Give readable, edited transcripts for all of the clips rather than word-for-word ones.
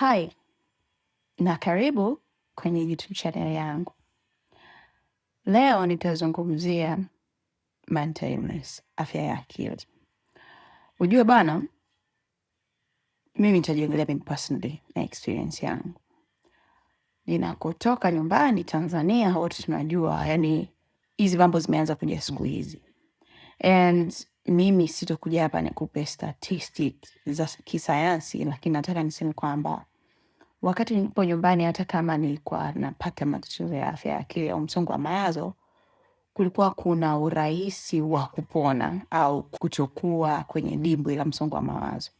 Hi na karibu kwenye YouTube channel yangu. Leo nitazungumzia mental illness, afya ya akili. Ujue bana, mimi nitajiongelea mimi personally na experience yangu. Ninakotoka nyumbani Tanzania, wote tunajua, yani hizi mambo zimeanza kuja siku hizi. And mimi sitokuja hapa nikupe statistics za kisayansi, lakini nataka niseme kwamba wakati nipo nyumbani, hata kama nilikuwa napata matatizo ya afya ya akili au msongo wa mawazo, kulikuwa kuna urahisi wa kupona au kutokuwa kwenye dimbwi la msongo wa mawazo.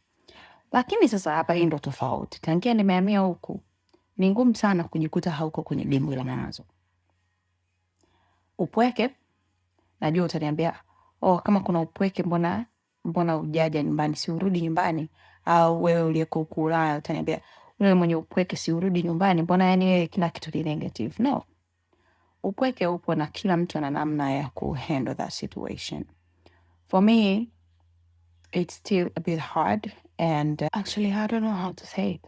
Lakini sasa hapa hii ndo tofauti. Tangia nimehamia huku, ni ngumu sana kujikuta hauko kwenye dimbwi la mawazo. Upweke, najua utaniambia, kama kuna upweke mbona hujaja nyumbani, si urudi nyumbani? Au wewe uliyeko huku Ulaya utaniambia, wewe mwenye upweke si urudi nyumbani, mbona yani wewe kila kitu ni negative? No. Upweke upo na kila mtu ana namna ya kuhandle that situation. For me, it's still a bit hard and actually I don't know how to say it.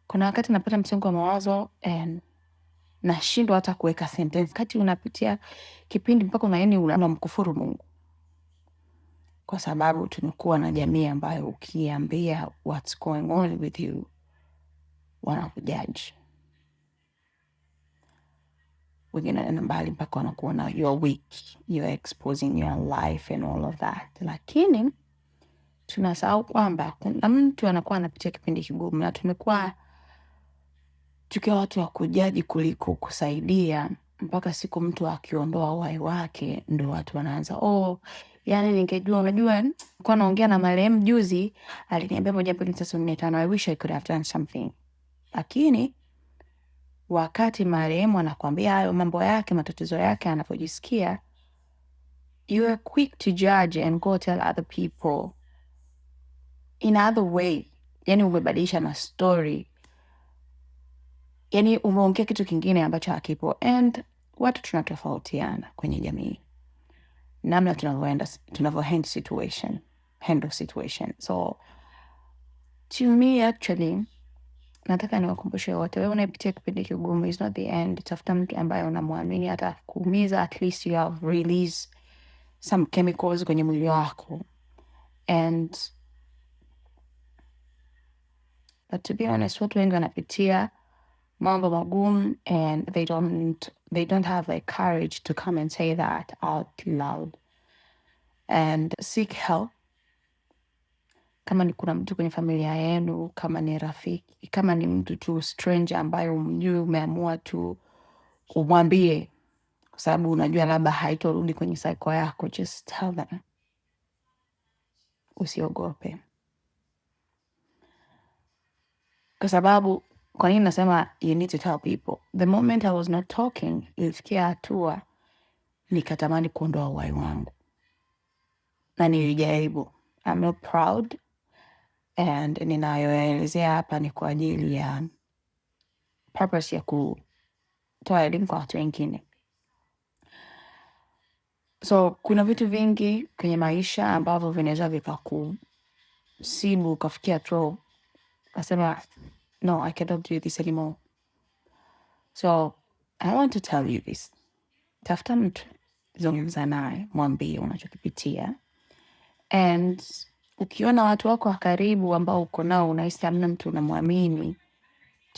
Kuna wakati napata msongo wa mawazo and nashindwa hata kuweka sentence. Wakati unapitia kipindi mpaka unamkufuru Mungu. Kwa sababu tumekuwa na jamii ambayo ukiambia what's going on with you, wanakujudge. Wengine wanaenda mbali mpaka wanakuona you're weak, you're exposing your life and all of that. Lakini tunasahau kwamba kuna mtu anakuwa anapitia kipindi kigumu na tumekuwa tukiwa watu wa kujaji kuliko kusaidia, mpaka siku mtu akiondoa uhai wake ndo watu wanaanza yani ningejua, unajua kwa naongea na marehemu juzi aliniambia 1.345, I wish I could have done something. Lakini wakati marehemu anakuambia hayo mambo yake, matatizo yake, anapojisikia, you are quick to judge and go tell other people in other way. Yani umebadilisha na story, yani umeongea kitu kingine ambacho hakipo. And watu tunatofautiana kwenye jamii, namna tunavyohandle situation. So to me actually, nataka niwakumbushe wote, wewe unapitia kipindi kigumu, it's not the end. Tafuta mtu ambaye unamwamini hata kuumiza, at least you have released some chemicals kwenye mwili wako. But to be honest, watu wengi wanapitia mambo magumu and they don't have like courage to come and say that out loud and seek help. Kama ni kuna mtu kwenye familia yenu, kama ni rafiki, kama ni mtu tu stranger ambaye umjui, umeamua tu umwambie kwa sababu unajua labda haitorudi kwenye cycle yako, just tell them. Usiogope. Kwa sababu, kwa nini nasema you need to tell people? The moment I was not talking, ilifikia hatua nikatamani kuondoa uhai wangu. Na nilijaribu. I'm not proud. And ninayoelezea hapa ni kwa ajili ya purpose ya kutoa elimu kwa watu wengine. So kuna vitu vingi kwenye maisha ambavyo vinaweza vikakusibu ukafikia tu kasema no, I cannot do this anymore. So I want to tell you this. Tafuta mtu, zungumza naye, mwambie unachokipitia. And ukiona watu wako wa karibu ambao uko nao unahisi hamna mtu unamwamini,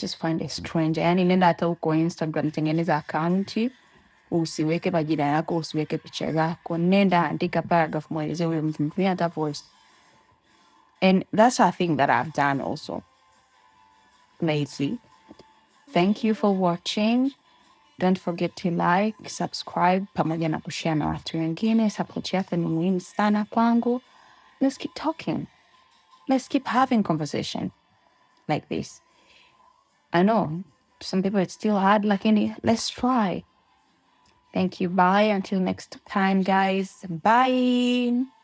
just find a stranger. Yani nenda hata huko Instagram, tengeneza account, usiweke majina yako, usiweke picha zako, nenda andika paragraph, mweleze huyo mtu, mtumie hata voice. And that's a thing that I've done also lately. Thank you for watching. Don't forget to like, subscribe, pamoja na kushare na watu wengine. Support yako ni muhimu sana kwangu. Let's keep talking. Let's keep having conversation like this. I know, to some people it's still hard, lakini let's try. Thank you. Bye. Until next time, guys. Bye.